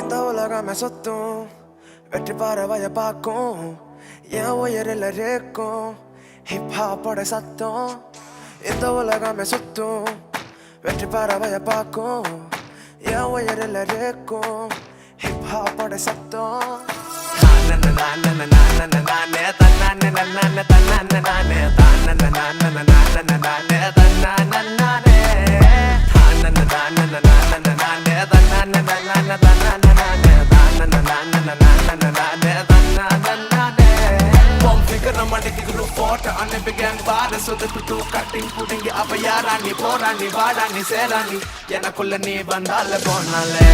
இந்த உலகமே சுத்தும் வெற்றி பறவைய பார்க்கும் என் உயிரில் ரேக்கும் ஹிப்ஹாப்போட சத்தம் இந்த உலகமே சுத்தும் வெற்றி பறவைய பார்க்கும் என் உயிரில் ரேக்கும் ஹிப்ஹாப்போட சத்தம் எனக்குள்ள நீ வந்தால போனாலே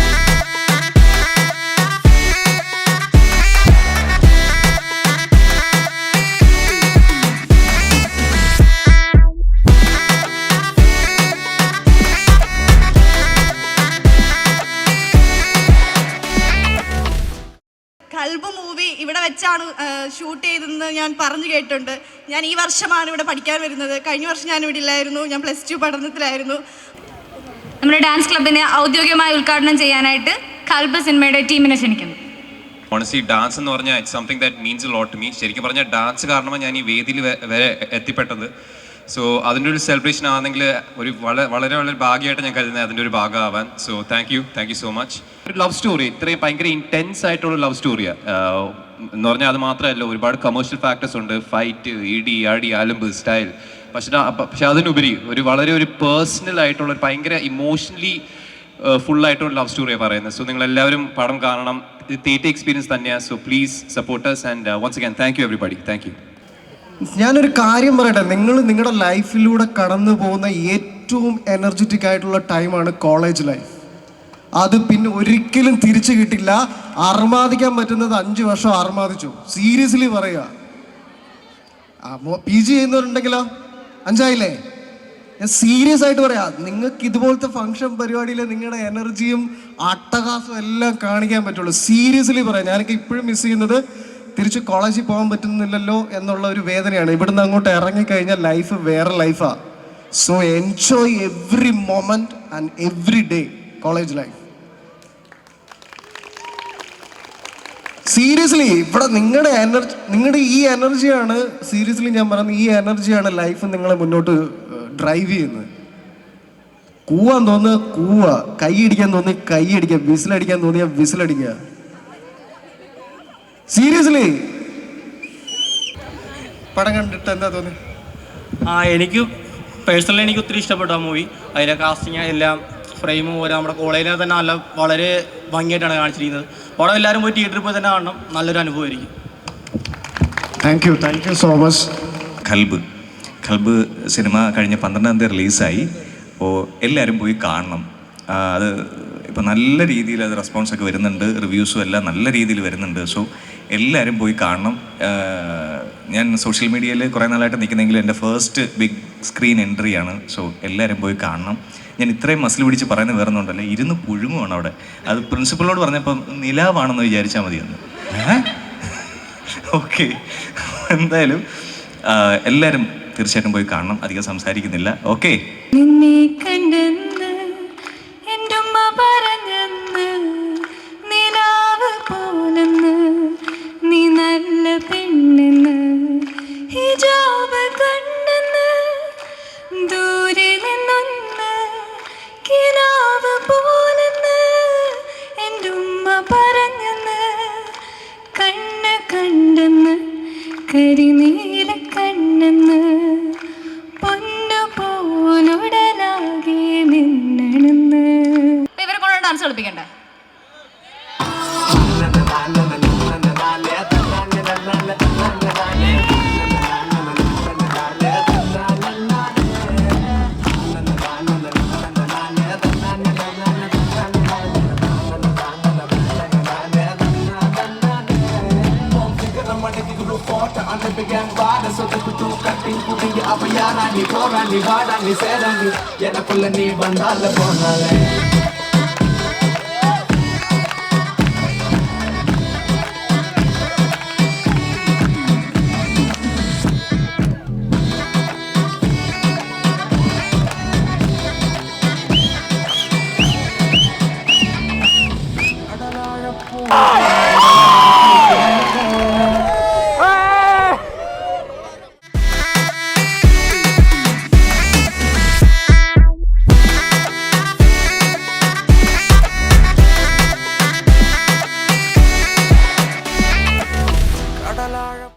കൽബ് മൂവി ഇവിടെ വെച്ചാണ് ഷൂട്ട് ചെയ്തതെന്ന് ഞാൻ പറഞ്ഞു കേട്ടിട്ടുണ്ട്. ഞാൻ ഈ വർഷമാണ് ഇവിടെ പഠിക്കാൻ വരുന്നത്. കഴിഞ്ഞ വർഷം ഞാൻ ഇവിടെ ഇല്ലായിരുന്നു. ഞാൻ +2 പഠനത്തിലായിരുന്നു. നമ്മുടെ ഡാൻസ് ക്ലബിനെ ഔദ്യോഗികമായി ഉദ്ഘാടനം ചെയ്യാനായിട്ട് കൽബ് സിനിമയുടെ ടീമിനെ ക്ഷണിക്കുന്നു. ഓണസ്റ്റ്ലി ഡാൻസ് എന്ന് പറഞ്ഞാൽ it's something that means a lot to me. ശരിക്കും പറഞ്ഞാൽ ഡാൻസ് കാരണമാണ് ഞാൻ ഈ വേദിയിൽ വരെ എത്തിപ്പെട്ടത്. സോ അതിൻ്റെ ഒരു സെലിബ്രേഷൻ ആണെങ്കിൽ ഒരു വളരെ വളരെ ഭാഗ്യമായിട്ട് ഞാൻ കരുതുന്നത് അതിൻ്റെ ഒരു ഭാഗമാവാൻ. So thank you so much. ഒരു ലവ് സ്റ്റോറി ഇത്രയും ഭയങ്കര ഇൻറ്റൻസ് ആയിട്ടുള്ള ലവ് സ്റ്റോറിയാണ് എന്ന് പറഞ്ഞാൽ അത് മാത്രമല്ല, ഒരുപാട് കമേഴ്ഷ്യൽ ഫാക്ടേഴ്സ് ഉണ്ട്. ഫൈറ്റ്, ഇടി, അടി, അലമ്പ്, സ്റ്റൈൽ. പക്ഷെ അതിനുപരി ഒരു പേഴ്സണൽ ആയിട്ടുള്ള ഭയങ്കര ഇമോഷണലി ഫുള്ളായിട്ടുള്ള ലവ് സ്റ്റോറിയാണ് പറയുന്നത്. സോ നിങ്ങളെല്ലാവരും പടം കാണണം. ഇത് തിയേറ്റർ എക്സ്പീരിയൻസ് തന്നെയാണ്. So please support us and once again thank you everybody. Thank you. ഞാനൊരു കാര്യം പറയട്ടെ, നിങ്ങൾ നിങ്ങളുടെ ലൈഫിലൂടെ കടന്നു പോകുന്ന ഏറ്റവും എനർജറ്റിക് ആയിട്ടുള്ള ടൈമാണ് കോളേജ് ലൈഫ്. അത് പിന്നെ ഒരിക്കലും തിരിച്ചു കിട്ടില്ല. അർമാദിക്കാൻ പറ്റുന്നത് 5 വർഷം അർമാദിച്ചു. സീരിയസ്ലി പറയുക. PG ചെയ്യുന്നവരുണ്ടെങ്കിലോ 5 ആയില്ലേ? ഞാൻ സീരിയസ് ആയിട്ട് പറയാം, നിങ്ങൾക്ക് ഇതുപോലത്തെ ഫംഗ്ഷൻ പരിപാടിയിൽ നിങ്ങളുടെ എനർജിയും അട്ടഹാസവും എല്ലാം കാണിക്കാൻ പറ്റുള്ളൂ. സീരിയസ്ലി പറയാം. ഞാനൊക്കെ ഇപ്പോഴും മിസ് ചെയ്യുന്നത് തിരിച്ച് കോളേജിൽ പോകാൻ പറ്റുന്നില്ലല്ലോ എന്നുള്ള ഒരു വേദനയാണ്. ഇവിടുന്ന് അങ്ങോട്ട് ഇറങ്ങിക്കഴിഞ്ഞാൽ ലൈഫ് വേറെ ലൈഫാണ്. So enjoy every moment and every day college life. Seriously ഇവിടെ നിങ്ങളുടെ ഈ എനർജിയാണ്, സീരിയസ്ലി ഞാൻ പറയുന്നത്, ഈ എനർജിയാണ് ലൈഫ് നിങ്ങളെ മുന്നോട്ട് ഡ്രൈവ് ചെയ്യുന്നത്. കൂവാൻ തോന്നുക കൂവുക, കൈയടിക്കാൻ തോന്നി കൈയടിക്കുക, വിസിലടിക്കാൻ തോന്നിയാൽ വിസിലടിക്കുക. സീരിയസ്ലി പടം കണ്ടിട്ട് എന്താ തോന്നി? എനിക്ക് പേഴ്സണലി എനിക്ക് ഒത്തിരി ഇഷ്ടപ്പെട്ടു ആ മൂവി. അതിൻ്റെ കാസ്റ്റിങ് എല്ലാം ഫ്രെയിമും പോലെ നമ്മുടെ കോളേജിനെ തന്നെ വളരെ ഭംഗിയായിട്ടാണ് കാണിച്ചിരിക്കുന്നത്. പടം എല്ലാവരും പോയി തിയേറ്ററിൽ പോയി തന്നെ കാണണം. നല്ലൊരു അനുഭവമായിരിക്കും. Thank you so much. Qalb cinema കഴിഞ്ഞ 12-ാം തീയതി റിലീസായി. അപ്പോൾ എല്ലാവരും പോയി കാണണം. അത് ഇപ്പോൾ നല്ല രീതിയിൽ അത് റെസ്പോൺസൊക്കെ വരുന്നുണ്ട്. റിവ്യൂസും എല്ലാം നല്ല രീതിയിൽ വരുന്നുണ്ട്. സോ എല്ലാവരും പോയി കാണണം. ഞാൻ സോഷ്യൽ മീഡിയയിൽ കുറേ നാളായിട്ട് നിൽക്കുന്നെങ്കിലും എൻ്റെ ഫസ്റ്റ് ബിഗ് സ്ക്രീൻ എൻട്രിയാണ്. സോ എല്ലാവരും പോയി കാണണം. ഞാൻ ഇത്രയും മസിൽ പിടിച്ച് പറയുന്നത് വേറൊന്നുണ്ടല്ലോ, ഇരുന്ന് പുഴുങ്ങുവാണ് അവിടെ. അത് പ്രിൻസിപ്പളിനോട് പറഞ്ഞപ്പം നിലാവാണെന്ന് വിചാരിച്ചാൽ മതിയെന്ന്. ഓക്കെ, എന്തായാലും എല്ലാവരും തീർച്ചയായിട്ടും പോയി കാണണം. അധികം സംസാരിക്കുന്നില്ല. ഓക്കെ. കരിനീല കണ്ണെന്ന് പൊന്നു പോലുടലാകെ മിന്നണെന്ന്. ഇവരെ കൊണ്ട് ഡാൻസ് കളിപ്പിക്കണ്ടേ? எனக்குள்ள நீ வந்தால போனாலே Oh,